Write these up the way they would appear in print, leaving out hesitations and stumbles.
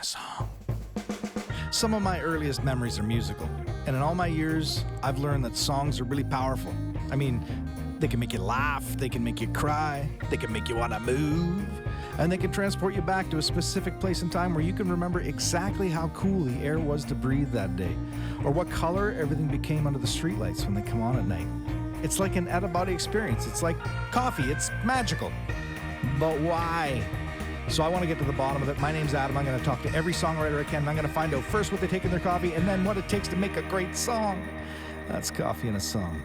song. Some of my earliest memories are musical, and in all my years, I've learned that songs are really powerful. I mean, they can make you laugh, they can make you cry, they can make you want to move, and they can transport you back to a specific place and time where you can remember exactly how cool the air was to breathe that day, or what color everything became under the streetlights when they come on at night. It's like an out-of-body experience. It's like coffee. It's magical. But why? So I want to get to the bottom of it. My name's Adam. I'm going to talk to every songwriter I can, and I'm going to find out first what they take in their coffee and then what it takes to make a great song. That's Coffee and a Song.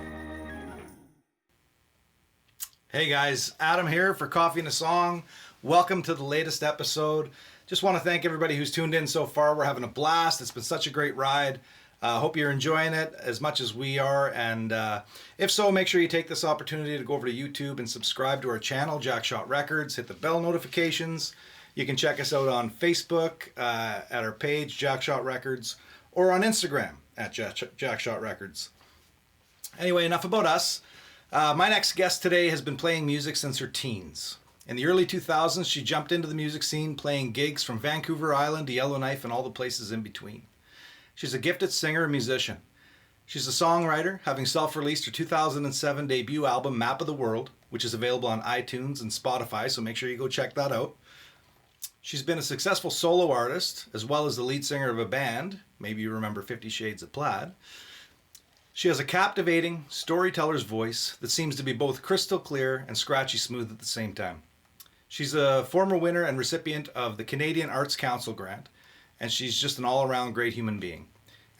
Hey guys, Adam here for Coffee and a Song. Welcome to the latest episode. Just want to thank everybody who's tuned in so far. We're having a blast. It's been such a great ride. Hope you're enjoying it as much as we are, and if so, make sure you take this opportunity to go over to YouTube and subscribe to our channel, Jackshot Records. Hit the bell notifications. You can check us out on Facebook at our page, Jackshot Records, or on Instagram at Jackshot Records. Anyway, enough about us. My next guest today has been playing music since her teens. In the early 2000s, she jumped into the music scene, playing gigs from Vancouver Island to Yellowknife and all the places in between. She's a gifted singer and musician. She's a songwriter, having self-released her 2007 debut album, Map of the World, which is available on iTunes and Spotify, so make sure you go check that out. She's been a successful solo artist, as well as the lead singer of a band. Maybe you remember 50 Shades of Plaid. She has a captivating storyteller's voice that seems to be both crystal clear and scratchy smooth at the same time. She's a former winner and recipient of the Canadian Arts Council grant, and she's just an all-around great human being.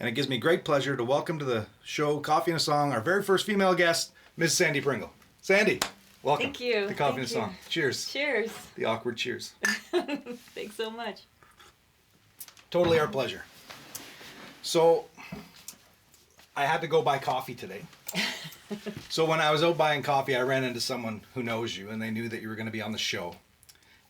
And it gives me great pleasure to welcome to the show, Coffee and a Song, our very first female guest, Ms. Sandy Pringle. Sandy, welcome. Thank you. To Coffee and a Song. Cheers. Cheers. The awkward cheers. Thanks so much. Totally our pleasure. So, I had to go buy coffee today. So when I was out buying coffee, I ran into someone who knows you, and they knew that you were going to be on the show.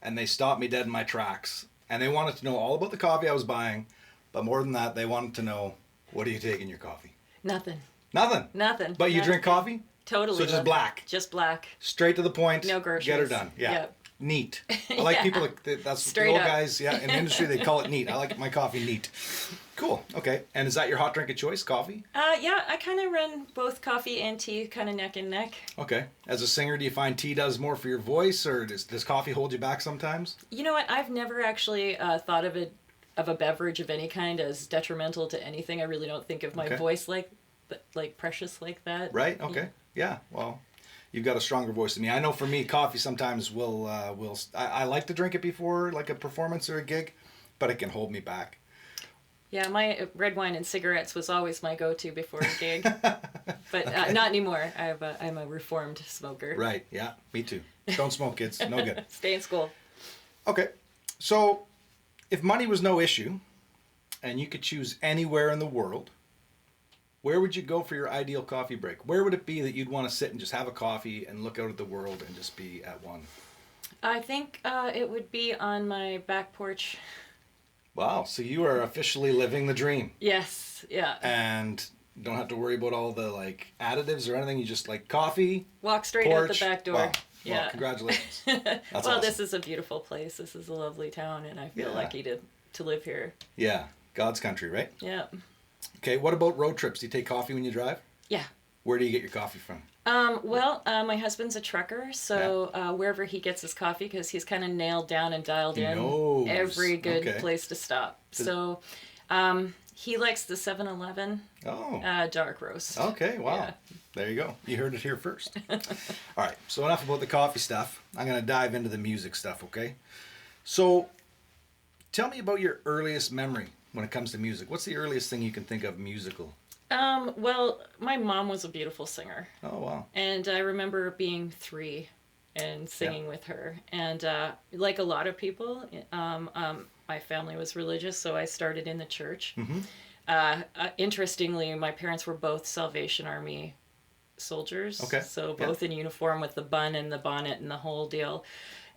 And they stopped me dead in my tracks. And they wanted to know all about the coffee I was buying, but more than that, they wanted to know, what do you take in your coffee? Nothing. Nothing? Nothing. But you drink coffee? Totally. So just black? Just black. Straight to the point. No groceries. Get her done. Yeah. Yep. Neat. I like people, that's Straight the old up. guys, yeah, in the industry, they call it neat. I like my coffee neat. Cool. Okay. And is that your hot drink of choice, coffee? Yeah, I kind of run both coffee and tea kind of neck and neck. Okay. As a singer, do you find tea does more for your voice, or does coffee hold you back sometimes? You know what? I've never actually thought of a beverage of any kind as detrimental to anything. I really don't think of my voice like precious like that. Right. Okay. Yeah. Well, you've got a stronger voice than me. I know for me, coffee sometimes will I like to drink it before like a performance or a gig, but it can hold me back. Yeah, my red wine and cigarettes was always my go-to before a gig, but not anymore. I'm a reformed smoker. Right. Yeah. Me too. Don't smoke, kids. No good. Stay in school. Okay. So, if money was no issue, and you could choose anywhere in the world, where would you go for your ideal coffee break? Where would it be that you'd want to sit and just have a coffee and look out at the world and just be at one? I think it would be on my back porch. Wow, so you are officially living the dream. Yes, yeah. And don't have to worry about all the like additives or anything. You just like coffee. Walk straight porch. out the back door. Wow. Yeah. Well, congratulations. That's well, awesome. This is a beautiful place. This is a lovely town, and I feel lucky to live here. Yeah, God's country, right? Yeah. Okay, what about road trips? Do you take coffee when you drive? Yeah. Where do you get your coffee from? My husband's a trucker, so wherever he gets his coffee, because he's kind of nailed down and dialed in every good place to stop. So he likes the 7-Eleven dark roast. Okay, wow. Yeah. There you go. You heard it here first. All right, so enough about the coffee stuff. I'm going to dive into the music stuff, okay? So tell me about your earliest memory when it comes to music. What's the earliest thing you can think of musical? Well, my mom was a beautiful singer. Oh, wow. And I remember being 3 and singing with her. And like a lot of people, my family was religious, so I started in the church. Mm-hmm. Interestingly, my parents were both Salvation Army soldiers. Okay. So both in uniform with the bun and the bonnet and the whole deal.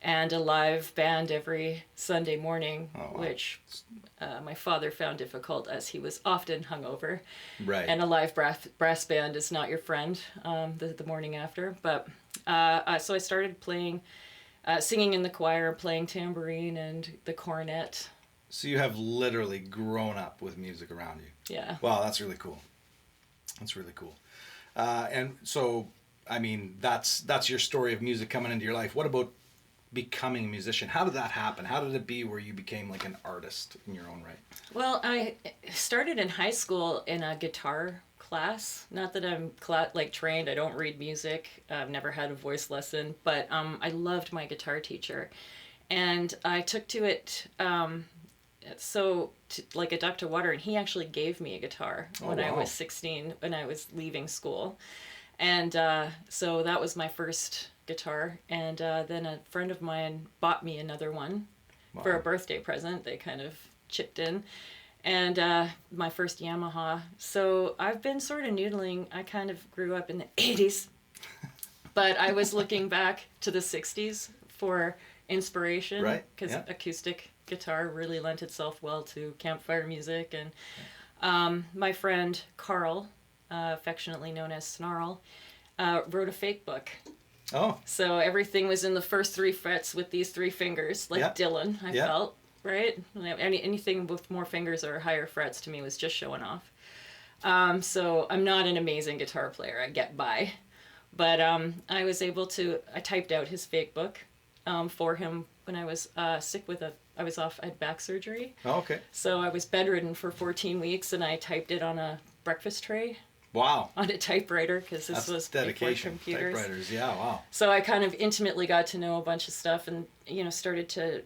And a live band every Sunday morning, which my father found difficult as he was often hungover. Right. And a live brass band is not your friend the morning after. But so I started playing, singing in the choir, playing tambourine and the cornet. So you have literally grown up with music around you. Yeah. Wow, that's really cool. That's really cool. And so, I mean, that's your story of music coming into your life. What about becoming a musician? How did that happen? How did it be where you became like an artist in your own right? Well, I started in high school in a guitar class. Not that I'm trained. I don't read music. I've never had a voice lesson, but I loved my guitar teacher, and I took to it. Like a duck to water, and he actually gave me a guitar when I was 16, when I was leaving school, and so that was my first guitar, and then a friend of mine bought me another one for a birthday present. They kind of chipped in, and my first Yamaha. So I've been sort of noodling. I kind of grew up in the 80s, but I was looking back to the 60s for inspiration, right? Because acoustic guitar really lent itself well to campfire music. And my friend Carl, affectionately known as Snarl, wrote a fake book. Oh. So everything was in the first 3 frets with these 3 fingers, like Dylan, I felt, right? Anything with more fingers or higher frets to me was just showing off. So I'm not an amazing guitar player. I get by. But I was able to, I typed out his fake book for him when I was sick with I had back surgery. Oh, okay. So I was bedridden for 14 weeks, and I typed it on a breakfast tray. Wow. On a typewriter, because this was dedication. Before computers. Typewriters, yeah, wow. So I kind of intimately got to know a bunch of stuff, and started to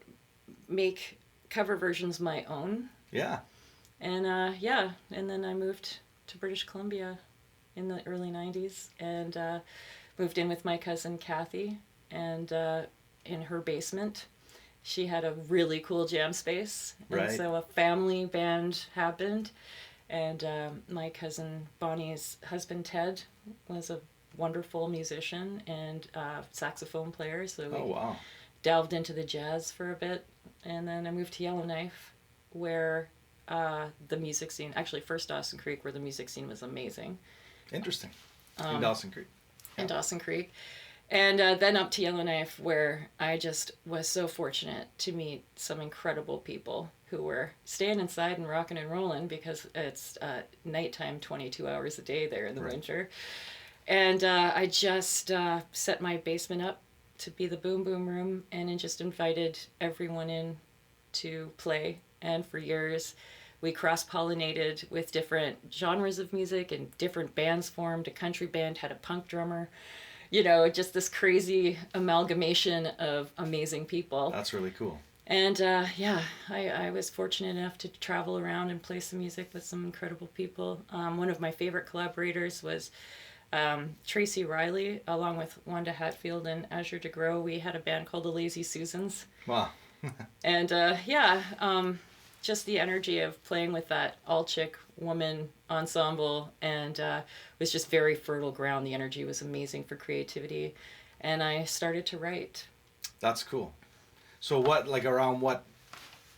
make cover versions my own. Yeah. And and then I moved to British Columbia in the early 90s, and moved in with my cousin Kathy, and in her basement she had a really cool jam space, and so a family band happened. And my cousin Bonnie's husband Ted was a wonderful musician and saxophone player, so we delved into the jazz for a bit. And then I moved to Yellowknife, where the music scene, actually first Dawson Creek, where the music scene was amazing. Interesting. In Dawson Creek. In Dawson Creek. And then up to Yellowknife, where I just was so fortunate to meet some incredible people who were staying inside and rocking and rolling, because it's nighttime 22 hours a day there in the winter. And I just set my basement up to be the boom boom room, and then just invited everyone in to play. And for years we cross-pollinated with different genres of music, and different bands formed. A country band had a punk drummer. Just this crazy amalgamation of amazing people. That's really cool. And I was fortunate enough to travel around and play some music with some incredible people. One of my favorite collaborators was Tracy Riley, along with Wanda Hatfield and Azure DeGros. We had a band called the Lazy Susans. Wow. And just the energy of playing with that all-chick woman ensemble, and was just very fertile ground. The energy was amazing for creativity, and I started to write. That's cool. So around what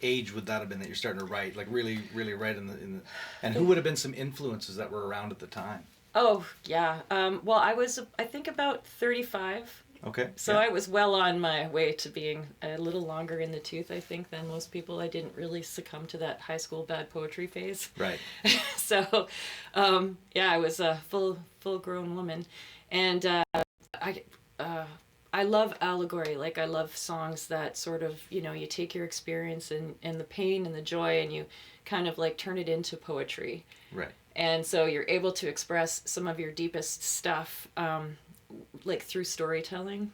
age would that have been that you're starting to write, like really write in the and who would have been some influences that were around at the time? Oh yeah, well, I was, I think, about 35. Okay. So I was well on my way to being a little longer in the tooth, I think, than most people. I didn't really succumb to that high school bad poetry phase. Right. So, I was a full-grown woman, and I love allegory. Like, I love songs that sort of, you take your experience and the pain and the joy, and you kind of like turn it into poetry. Right. And so you're able to express some of your deepest stuff, like through storytelling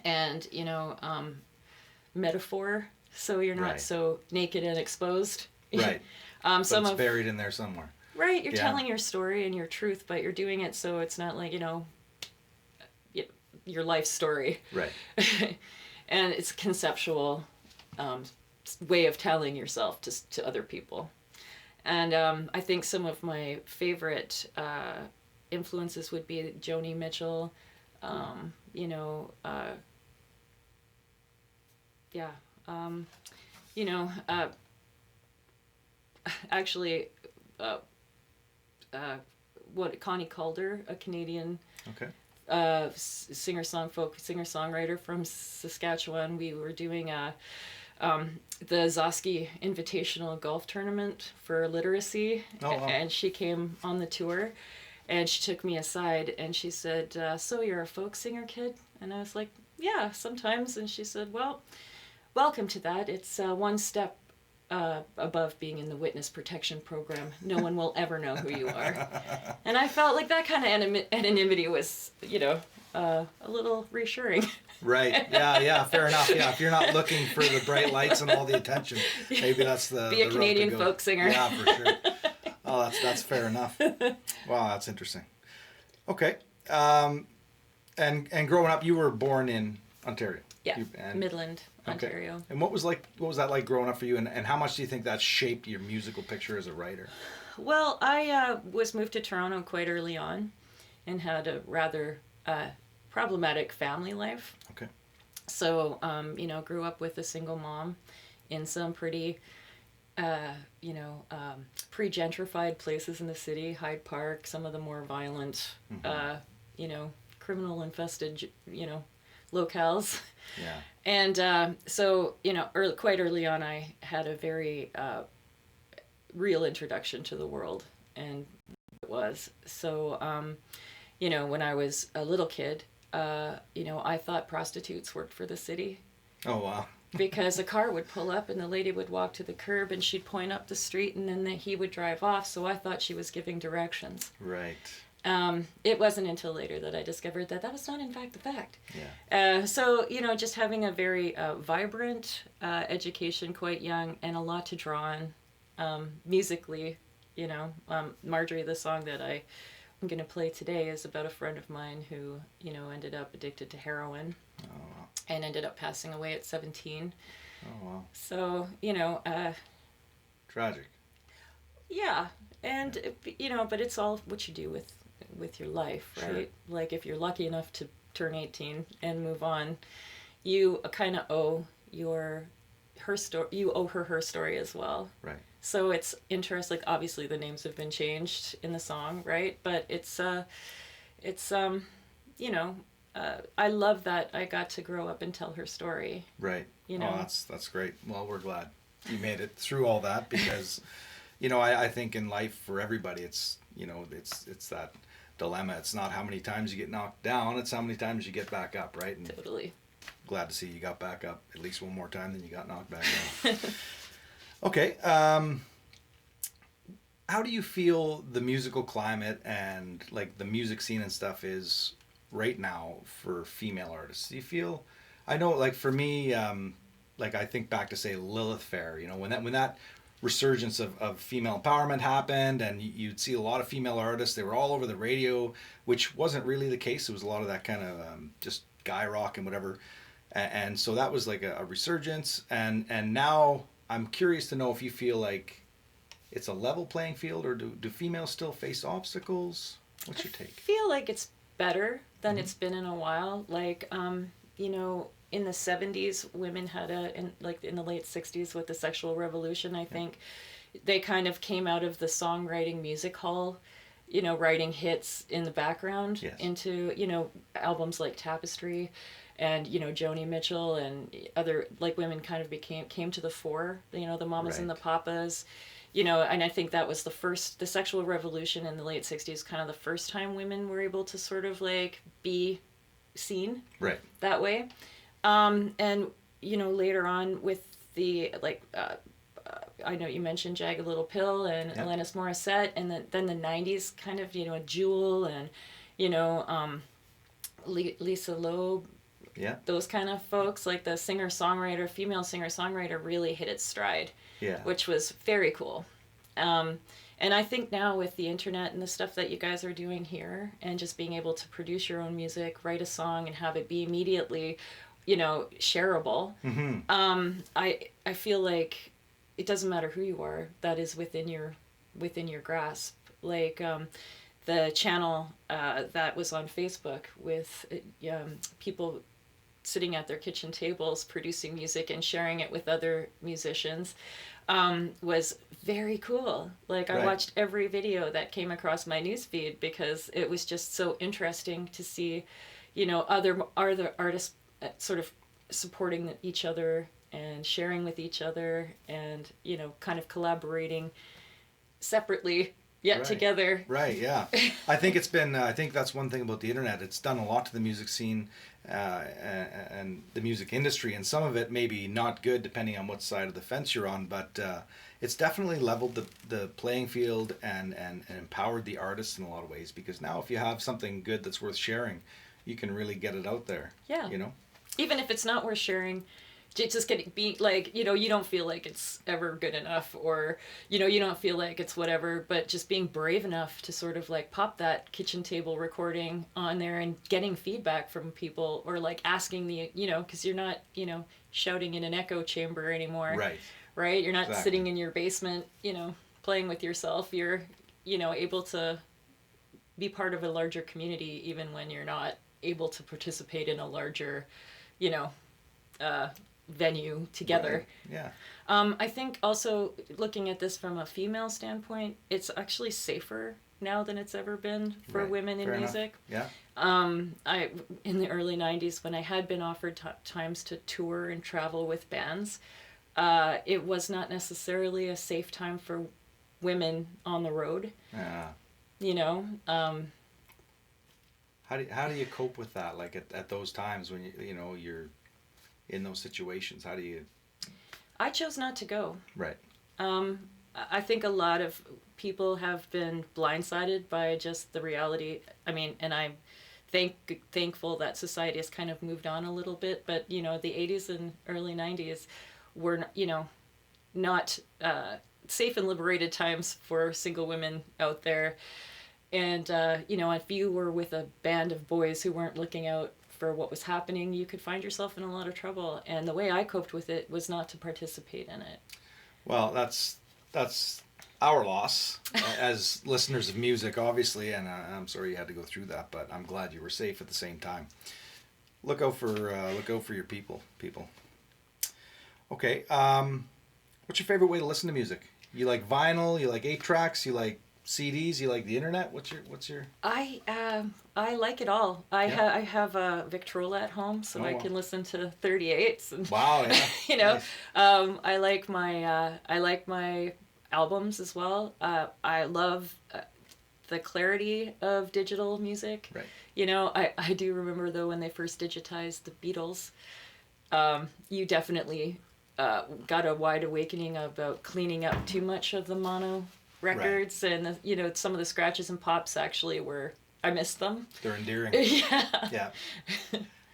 and metaphor, so you're not so naked and exposed. Right. But it's buried in there somewhere. Right. You're telling your story and your truth, but you're doing it so it's not like your life story. Right. And it's a conceptual way of telling yourself to other people. And I think some of my favorite influences would be Joni Mitchell, actually, Connie Calder, a Canadian singer-songwriter from Saskatchewan. We were doing the Zoski Invitational Golf Tournament for literacy. Oh, wow. And she came on the tour, and she took me aside and she said, so you're a folk singer, kid? And I was like, yeah, sometimes. And she said, well, welcome to that. It's one step above being in the witness protection program. No one will ever know who you are. And I felt like that kind of anonymity was, a little reassuring. Right. Yeah. Fair enough. Yeah. If you're not looking for the bright lights and all the attention, maybe that's the Be a route Canadian to go. folk singer. Yeah, for sure. Oh, that's fair enough. Wow, that's interesting. Okay. And growing up, you were born in Ontario. Yeah. Midland, Ontario. Okay. And what was that like growing up for you? And how much do you think that shaped your musical picture as a writer? Well, I was moved to Toronto quite early on, and had a rather problematic family life. Okay. So, grew up with a single mom in some pretty, pre-gentrified places in the city, Hyde Park, some of the more violent, criminal-infested, locales. Yeah. And quite early on, I had a very real introduction to the world, and it was. So, when I was a little kid, I thought prostitutes worked for the city. Oh, wow. Because a car would pull up and the lady would walk to the curb and she'd point up the street and then he would drive off. So I thought she was giving directions. Right. It wasn't until later that I discovered that was not in fact the fact. Yeah. Just having a very vibrant education quite young and a lot to draw on musically, Marjorie, the song that I'm going to play today is about a friend of mine who, ended up addicted to heroin. Oh, wow. And ended up passing away at 17. Oh, wow. So, Tragic. Yeah. And, but it's all what you do with your life, right? Sure. Like if you're lucky enough to turn 18 and move on, you kind of owe her story as well. Right. So it's interesting. Like obviously the names have been changed in the song, right? But I love that I got to grow up and tell her story. Right. Oh, that's great. Well, we're glad you made it through all that because, I think in life for everybody, it's that dilemma. It's not how many times you get knocked down, it's how many times you get back up, right? And totally. Glad to see you got back up at least one more time than you got knocked back down. Okay. How do you feel the musical climate and like the music scene and stuff is right now for female artists? Do you feel, I know like for me, I think back to say Lilith Fair, when that resurgence of female empowerment happened and you'd see a lot of female artists, they were all over the radio, which wasn't really the case. It was a lot of that kind of just guy rock and whatever. And so that was like a resurgence. And now I'm curious to know if you feel like it's a level playing field or do females still face obstacles? What's your take? I feel like it's better than it's been in a while. Like, in the 70s, women had in the late 60s with the sexual revolution, I think, they kind of came out of the songwriting music hall, writing hits in the background into, albums like Tapestry and, Joni Mitchell and other, women kind of came to the fore, the mamas and the papas. And I think that was the sexual revolution in the late 60s, kind of the first time women were able to sort of be seen that way. And, later on with the, I know you mentioned Jagged Little Pill and Alanis Morissette, and then the 90s kind of, Jewel and, Lisa Loeb. Yeah. Those kind of folks, like the female singer-songwriter really hit its stride. Yeah. Which was very cool. And I think now with the internet and the stuff that you guys are doing here and just being able to produce your own music, write a song and have it be immediately, shareable, I feel like it doesn't matter who you are, that is within your grasp. Like the channel that was on Facebook with people sitting at their kitchen tables producing music and sharing it with other musicians was very cool. I watched every video that came across my newsfeed because it was just so interesting to see, other artists sort of supporting each other and sharing with each other and, kind of collaborating separately yet together. Right, yeah. I think I think that's one thing about the internet. It's done a lot to the music scene and the music industry, and some of it maybe not good depending on what side of the fence you're on, but it's definitely leveled the playing field and empowered the artists in a lot of ways, because now if you have something good that's worth sharing, you can really get it out there. Yeah. You know? Even if it's not worth sharing, it's just getting beat, like, you don't feel like it's ever good enough, or, you don't feel like it's whatever, but just being brave enough to sort of like pop that kitchen table recording on there and getting feedback from people, or like asking because you're not, shouting in an echo chamber anymore. Right? You're not sitting in your basement, playing with yourself. You're, able to be part of a larger community even when you're not able to participate in a larger, venue together. Right. Yeah. I think also looking at this from a female standpoint, it's actually safer now than it's ever been for women in music. Yeah. I in the early 90s, when I had been offered times to tour and travel with bands, it was not necessarily a safe time for women on the road. Yeah. How do you cope with that? Like at those times when you're in those situations, how do you? I chose not to go. Right. I think a lot of people have been blindsided by just the reality. I mean, and I'm thankful that society has kind of moved on a little bit, but the 80s and early 90s were not safe and liberated times for single women out there. And if you were with a band of boys who weren't looking out for what was happening, you could find yourself in a lot of trouble. And the way I coped with it was not to participate in it. Well, that's our loss as listeners of music, obviously, and I'm sorry you had to go through that, but I'm glad you were safe at the same time. Look out for your people. Okay, what's your favorite way to listen to music? You like vinyl? You like 8-tracks? You like CDs? You like the internet? What's your? I like it all. I have a Victrola at home, so I can listen to 38s. And, wow, yeah. Nice. I like my albums as well. I love the clarity of digital music. Right. I do remember though when they first digitized the Beatles, you definitely got a wide awakening about cleaning up too much of the mono records, right. And some of the scratches and pops actually I missed them. They're endearing. Yeah.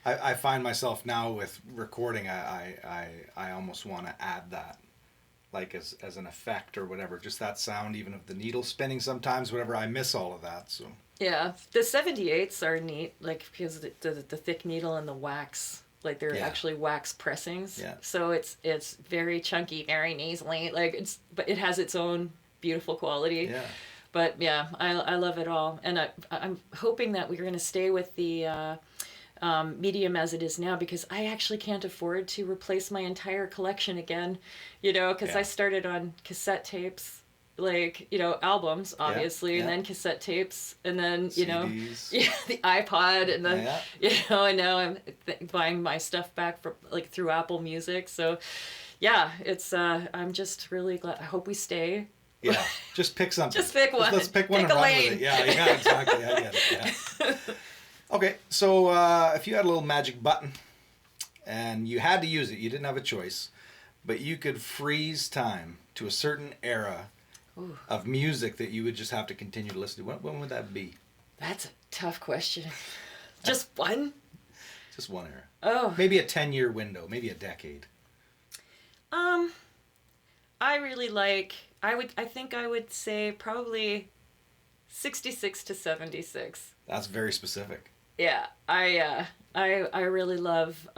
I find myself now with recording, I almost want to add that, like as an effect or whatever, just that sound, even of the needle spinning sometimes, whatever. I miss all of that. So yeah, the 78s are neat, like because the thick needle and the wax. Like they're actually wax pressings. Yeah. So it's very chunky, very nasally. But it has its own beautiful quality. Yeah. But yeah, I love it all, and I'm hoping that we're going to stay with the medium as it is now, because I actually can't afford to replace my entire collection again, because I started on cassette tapes, albums obviously, and then cassette tapes, and then CDs. The iPod, and then and now I'm buying my stuff back through Apple Music. So yeah, it's I'm just really glad. I hope we stay. Yeah, just pick something. Just pick one. Let's pick one pick and a run lane. with it. Yeah, exactly. I get it. Yeah. Okay, so if you had a little magic button and you had to use it, you didn't have a choice, but you could freeze time to a certain era of music that you would just have to continue to listen to, when would that be? That's a tough question. Just one? Just one era. Oh. Maybe a 10-year window, maybe a decade. I really I think I would say probably 66 to 76. That's very specific. Yeah, I really love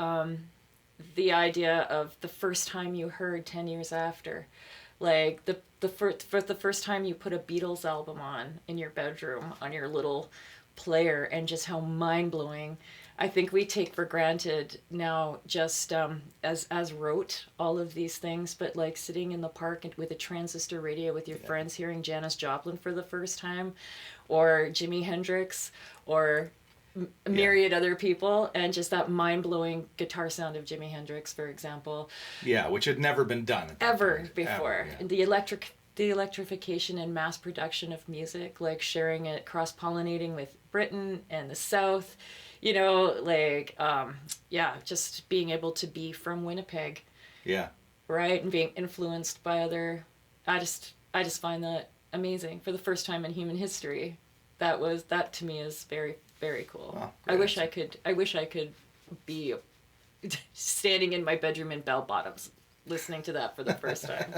the idea of the first time you heard 10 years after, like the first time you put a Beatles album on in your bedroom on your little player, and just how mind-blowing. I think we take for granted now, just as rote, all of these things, but like sitting in the park with a transistor radio with your friends, hearing Janis Joplin for the first time, or Jimi Hendrix, or a myriad other people, and just that mind-blowing guitar sound of Jimi Hendrix, for example. Yeah, which had never been done at that Ever point. before. Ever, The electrification and mass production of music, like sharing it, cross-pollinating with Britain and the South, just being able to be from Winnipeg. Yeah. Right, and being influenced by other. I just find that amazing. For the first time in human history, that to me is very, very cool. Wow, I wish I could be standing in my bedroom in bell bottoms listening to that for the first time.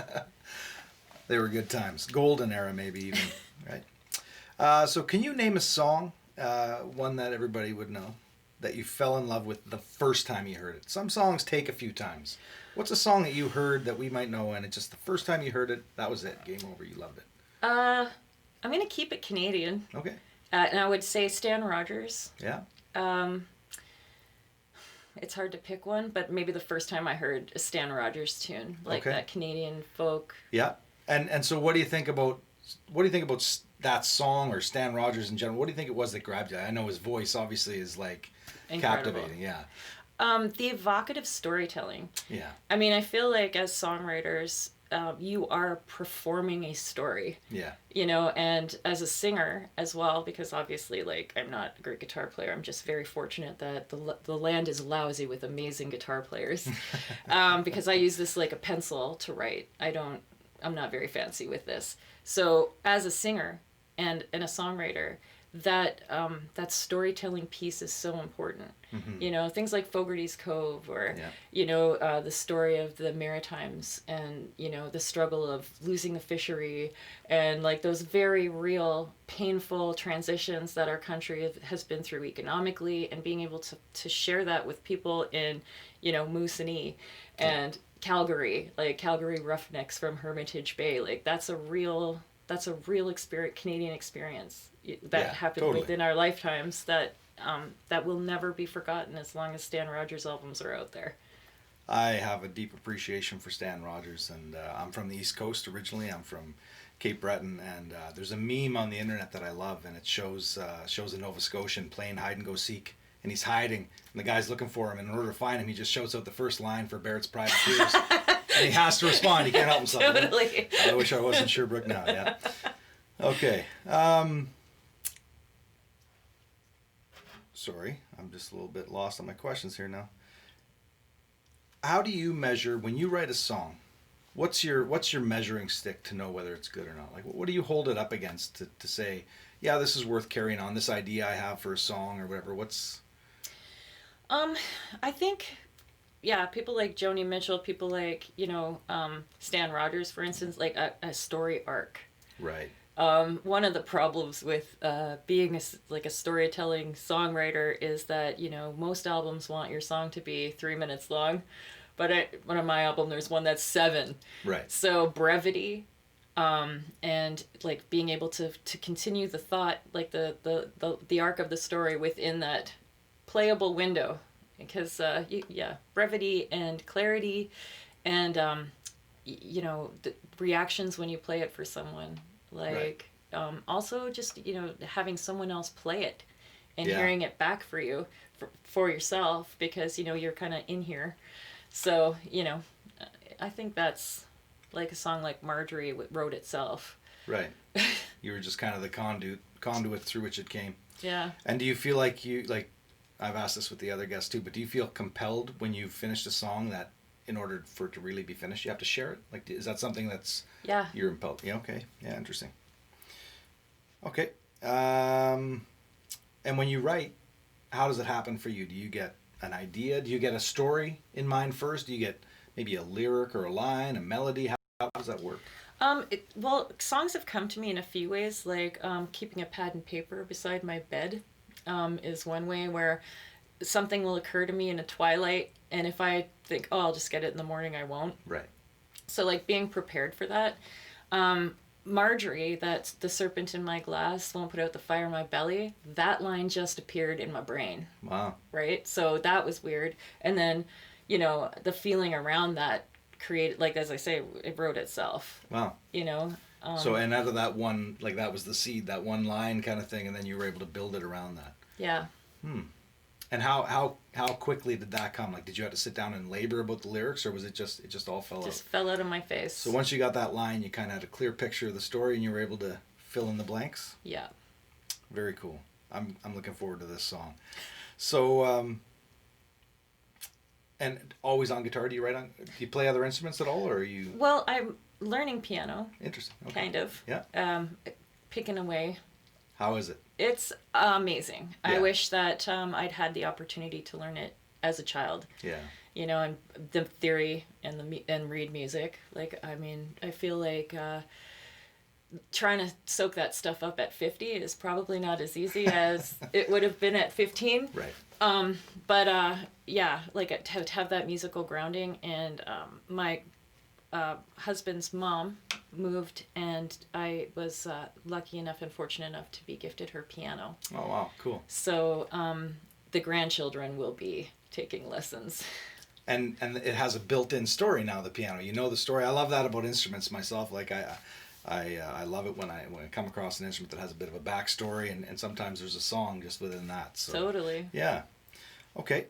They were good times. Golden era, maybe even, right? So can you name a song, one that everybody would know, that you fell in love with the first time you heard it? Some songs take a few times. What's a song that you heard that we might know, and it's just the first time you heard it, that was it, game over, you loved it? I'm going to keep it Canadian. Okay. And I would say Stan Rogers. Yeah. It's hard to pick one, but maybe the first time I heard a Stan Rogers tune, like Okay. that Canadian folk. Yeah. And so what do you think about that song or Stan Rogers in general? What do you think it was that grabbed you? I know his voice obviously is like Incredible. captivating. Yeah. The evocative storytelling. Yeah. I mean, I feel like as songwriters, you are performing a story. Yeah. And as a singer as well, because obviously, like, I'm not a great guitar player. I'm just very fortunate that the land is lousy with amazing guitar players. Because I use this like a pencil to write. I'm not very fancy with this. So as a singer and a songwriter, that storytelling piece is so important. Mm-hmm. Things like Fogarty's Cove, or the story of the Maritimes, and the struggle of losing the fishery, and like those very real painful transitions that our country has been through economically, and being able to share that with people in Moosonee and Calgary, like Calgary Roughnecks from Hermitage Bay, like that's a real Canadian experience that happened totally. within our lifetimes that will never be forgotten as long as Stan Rogers albums are out there. I have a deep appreciation for Stan Rogers, and I'm from the East Coast originally. I'm from Cape Breton, and there's a meme on the internet that I love, and it shows a Nova Scotian playing hide and go seek, and he's hiding, and the guy's looking for him, and in order to find him, he just shouts out the first line for Barrett's Privateers, and he has to respond. He can't help himself. Totally. I wish I was in Sherbrooke now. Yeah. Okay. Sorry, I'm just a little bit lost on my questions here now. How do you measure when you write a song? What's your measuring stick to know whether it's good or not? Like, what do you hold it up against to say, yeah, this is worth carrying on, this idea I have for a song or whatever? What's... I think, people like Joni Mitchell, people like, Stan Rogers, for instance, like a story arc. Right. One of the problems with being a storytelling songwriter is that, most albums want your song to be 3 minutes long, but one of my album, there's one that's 7. Right. So brevity, and like being able to continue the thought, like the arc of the story within that playable window, because brevity and clarity, and the reactions when you play it for someone, like right. Also just having someone else play it and hearing it back for you for yourself, because you're kind of in here. So I think that's like a song like Marjorie wrote itself. Right. You were just kind of the conduit through which it came. Yeah. And do you feel like I've asked this with the other guests too, but do you feel compelled when you've finished a song that in order for it to really be finished, you have to share it? Like, is that something that's... Yeah. You're impelled? Yeah, okay. Yeah, interesting. Okay. And when you write, how does it happen for you? Do you get an idea? Do you get a story in mind first? Do you get maybe a lyric or a line, a melody? How does that work? Songs have come to me in a few ways, like keeping a pad and paper beside my bed is one way, where something will occur to me in a twilight, and if I think, I'll just get it in the morning, I won't. Right. So like being prepared for that. Marjorie, that's the serpent in my glass won't put out the fire in my belly, that line just appeared in my brain. Wow. Right? So that was weird. And then, the feeling around that created, like, as I say, it wrote itself. Wow. So, and out of that one, like, that was the seed, that one line kind of thing, and then you were able to build it around that. Yeah. And how quickly did that come? Like, did you have to sit down and labor about the lyrics, or was it just all fell out? Just fell out of my face. So once you got that line, you kind of had a clear picture of the story, and you were able to fill in the blanks. Yeah. Very cool. I'm looking forward to this song. So, and always on guitar. Do you play other instruments at all, or are you? Well, I'm learning piano. Interesting. Okay. Kind of. Yeah. Picking away. How is it? It's amazing. Yeah. I wish that I'd had the opportunity to learn it as a child. Yeah. You know, and the theory and read music. Like, I mean, I feel like trying to soak that stuff up at 50 is probably not as easy as it would have been at 15. Right. But yeah, like to have that musical grounding, and my husband's mom moved, and I was lucky enough and fortunate enough to be gifted her piano. Oh wow, cool. So the grandchildren will be taking lessons. And it has a built-in story now. The piano, you know the story. I love that about instruments myself. Like I love it when I come across an instrument that has a bit of a backstory, and sometimes there's a song just within that. So, totally. Yeah. Okay.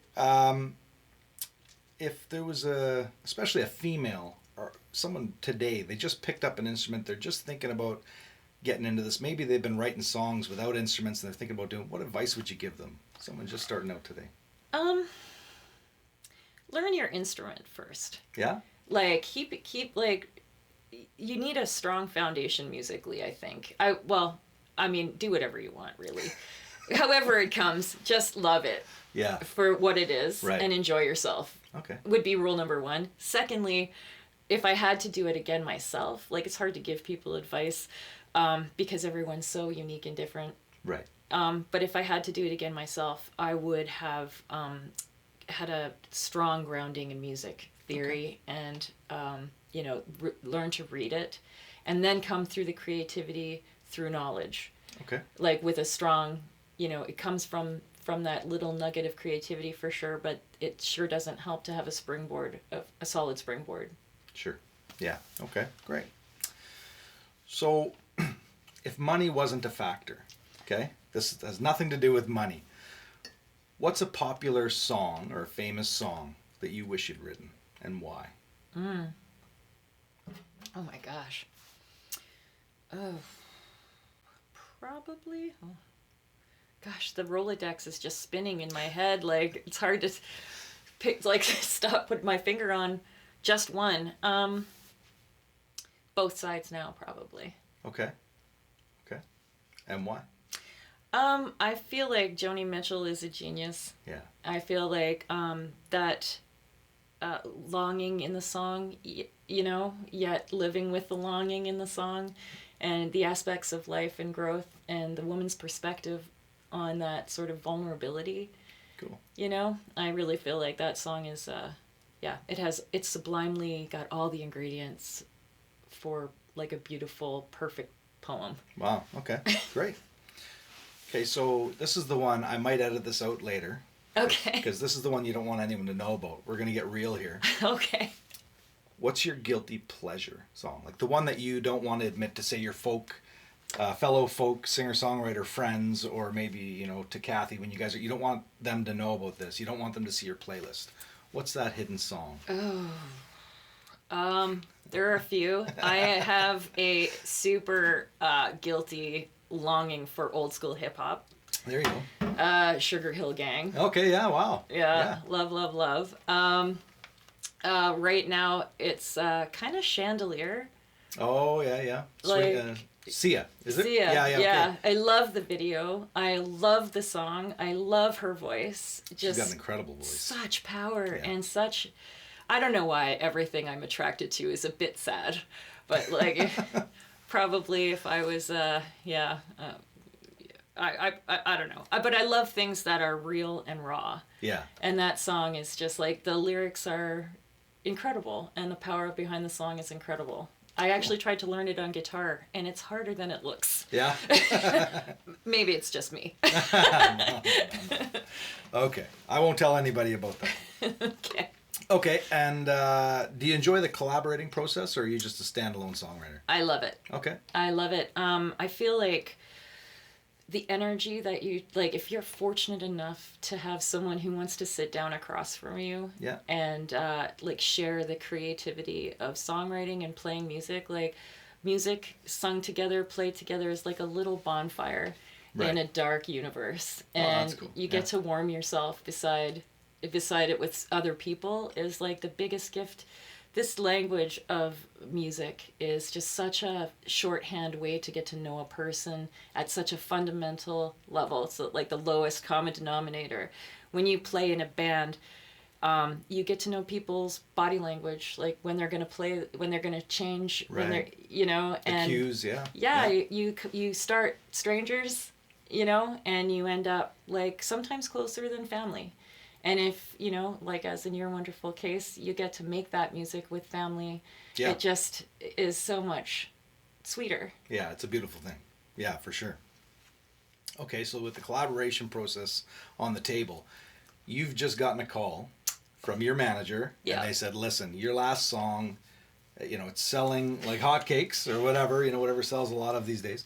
If there was especially a female or someone today, they just picked up an instrument, they're just thinking about getting into this. Maybe they've been writing songs without instruments, and they're thinking about doing. What advice would you give them? Someone just starting out today. Learn your instrument first. Yeah. Like keep like, you need a strong foundation musically, I think. I mean, do whatever you want, really. However it comes, just love it. Yeah. For what it is, right. And enjoy yourself. Okay. Would be rule number one. Secondly, if I had to do it again myself, like, it's hard to give people advice because everyone's so unique and different. Right. But if I had to do it again myself, I would have had a strong grounding in music theory, okay. And you know, learn to read it, and then come through the creativity through knowledge. Okay. Like with a strong, you know, it comes from that little nugget of creativity for sure, but it sure doesn't help to have a springboard, a solid springboard. Sure. Yeah. Okay. Great. So, if money wasn't a factor, okay, this has nothing to do with money. What's a popular song or a famous song that you wish you'd written, and why? Oh my gosh. Oh, probably. Oh. Gosh, the Rolodex is just spinning in my head. Like, it's hard to pick, like, put my finger on just one. Both Sides Now, probably. Okay. Okay. And why? I feel like Joni Mitchell is a genius. Yeah. I feel like that longing in the song, you know, yet living with the longing in the song, and the aspects of life and growth, and the woman's perspective on that sort of vulnerability. Cool. You know, I really feel like that song is, it's sublimely got all the ingredients for like a beautiful, perfect poem. Wow. Okay. Great. Okay, so this is the one, I might edit this out later. Okay. Because this is the one you don't want anyone to know about. We're going to get real here. Okay. What's your guilty pleasure song? Like the one that you don't want to admit to, say, your fellow folk singer-songwriter friends, or maybe, you know, to Kathy when you guys you don't want them to know about this. You don't want them to see your playlist. What's that hidden song? Oh. There are a few. I have a super guilty longing for old school hip hop. There you go. Sugar Hill Gang. Okay, yeah, wow. Yeah. Love, love, love. Right now it's kind of Chandelier. Oh, yeah. Like, Sia, is it? Sia, yeah. Okay. I love the video. I love the song. I love her voice. She's got an incredible voice. Such power, yeah. and such... I don't know why everything I'm attracted to is a bit sad, but like probably if I was I don't know, but I love things that are real and raw. Yeah. And that song is just like, the lyrics are incredible, and the power behind the song is incredible. I actually tried to learn it on guitar, and it's harder than it looks. Yeah. Maybe it's just me. No. Okay, I won't tell anybody about that. Okay. Okay, and do you enjoy the collaborating process, or are you just a standalone songwriter? I love it. Okay. I love it. I feel like the energy that you like, if you're fortunate enough to have someone who wants to sit down across from you, Yeah. and like share the creativity of songwriting and playing music, like music sung together, played together is like a little bonfire Right. in a dark universe, Oh, that's and cool. you get Yeah. to warm yourself beside it with other people is like the biggest gift. This language of music is just such a shorthand way to get to know a person at such a fundamental level. It's like the lowest common denominator. When you play in a band, you get to know people's body language, like when they're going to play, when they're going to change, when they're, Right. you know, The and cues, yeah. yeah, you start strangers, you know, and you end up like sometimes closer than family. And if, you know, like as in your wonderful case, you get to make that music with family, Yeah. it just is so much sweeter. Yeah, it's a beautiful thing. Yeah, for sure. Okay, so with the collaboration process on the table, you've just gotten a call from your manager, Yeah. and they said, listen, your last song, you know, it's selling like hotcakes or whatever, you know, whatever sells a lot of these days.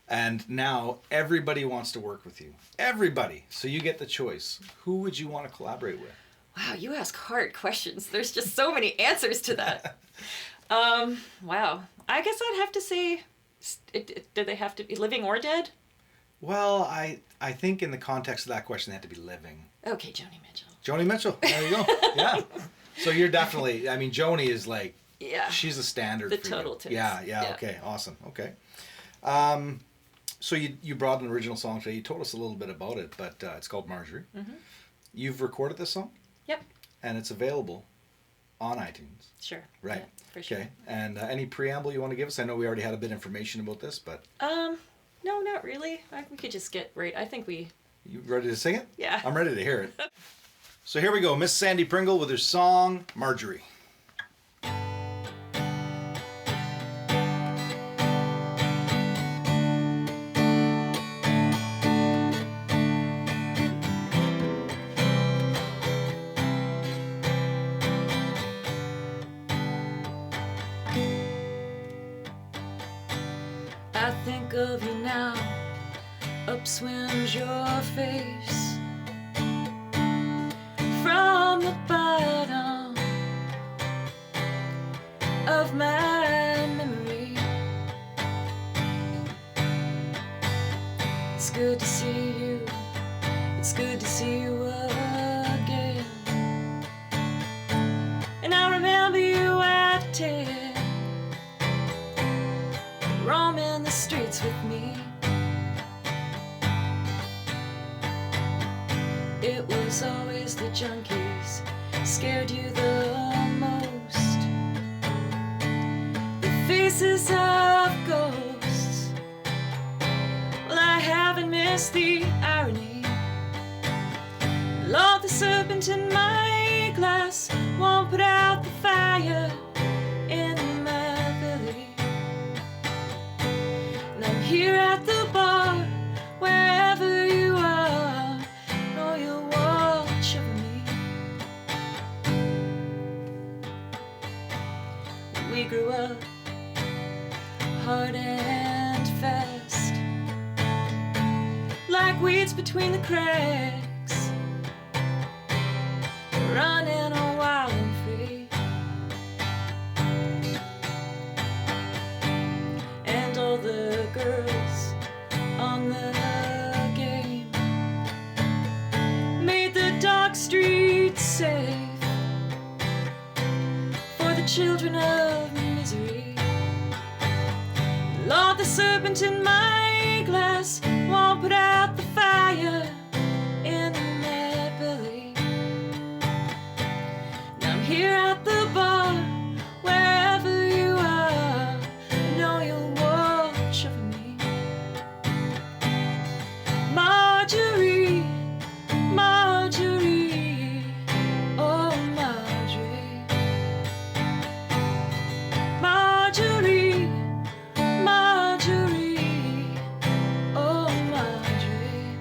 And now everybody wants to work with you. Everybody. So you get the choice. Who would you want to collaborate with? Wow, you ask hard questions. There's just so many answers to that. Wow. I guess I'd have to say, do they have to be living or dead? Well, I think in the context of that question, they have to be living. Okay, Joni Mitchell. Joni Mitchell. There you go. Yeah. So you're definitely, I mean, Joni is like, Yeah. she's a standard The for total you. tits. Yeah, Yeah. okay, awesome. Okay. So you brought an original song today. You told us a little bit about it, but it's called Marjorie. Mm-hmm. You've recorded this song? Yep. And it's available on iTunes. Sure. Right. Yeah, for sure. Okay. And any preamble you want to give us? I know we already had a bit of information about this, but No, not really. We could just get right. I think we. you ready to sing it? Yeah. I'm ready to hear it. So here we go. Miss Sandy Pringle with her song, Marjorie. I think of you now, upswims your face from the bottom of my memory. It's good to see you, it's good to see you again. And I remember you at 10, roaming the streets with me. It was always the junkies scared you the most. The faces of ghosts. Well, I haven't missed the irony. Lord, the serpent in my glass won't put out the fire in my belly. And I'm here at the bar, wherever you are, know you'll watch over me. We grew up hard and fast, like weeds between the cracks, running wild and free. And all the girls on the game made the dark streets safe for the children of misery. Lord, the serpent in my glass won't put out the fire in my belly. And I'm here at the bar, wherever you are, I know you'll watch over me. Marjorie, Marjorie, oh Marjorie. Marjorie, Marjorie, oh Marjorie.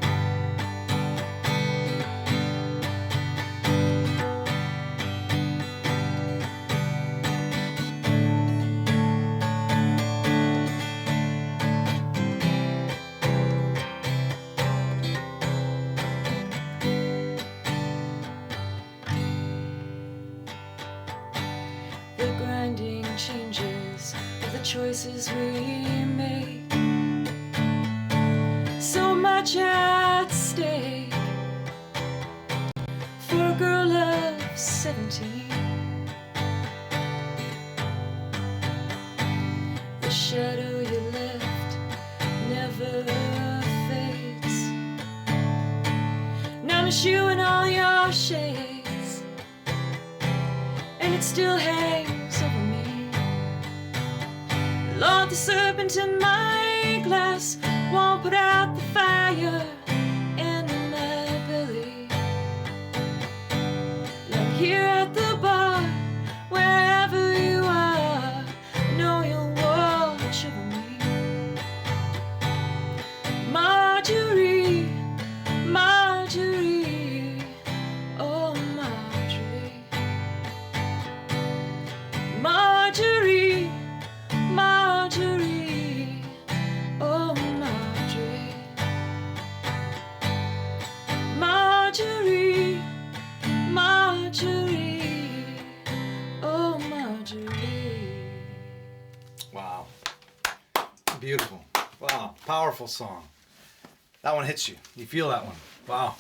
choices we make, so much at stake for a girl of 17. The shadow you left never fades, and I miss you in all your shades, and it still hangs over me. Lord, the serpent in my glass won't put out the fire in my belly. And I'm here at the bar, wherever you are, know you'll watch over me. Marjorie, Marjorie, oh Marjorie. Marjorie, Marjorie, oh Marjorie. Marjorie, Marjorie, oh Marjorie. Wow. Beautiful. Wow. Powerful song. That one hits you. You feel that one. Wow.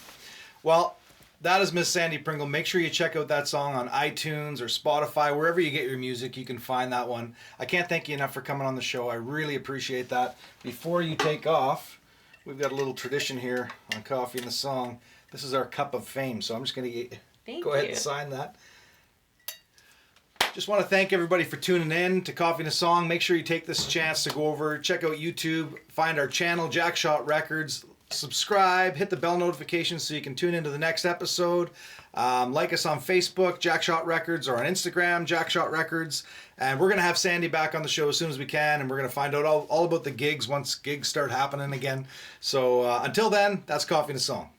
Well, that is Miss Sandy Pringle. Make sure you check out that song on iTunes or Spotify. Wherever you get your music, you can find that one. I can't thank you enough for coming on the show. I really appreciate that. Before you take off, we've got a little tradition here on Coffee and the Song. This is our cup of fame, so I'm just going to go ahead and sign that. Just want to thank everybody for tuning in to Coffee and a Song. Make sure you take this chance to go over, check out YouTube, find our channel, Jackshot Records, subscribe, hit the bell notification so you can tune into the next episode. Like us on Facebook, Jackshot Records, or on Instagram, Jackshot Records. And we're going to have Sandy back on the show as soon as we can, and we're going to find out all about the gigs once gigs start happening again. So until then, that's Coffee and a Song.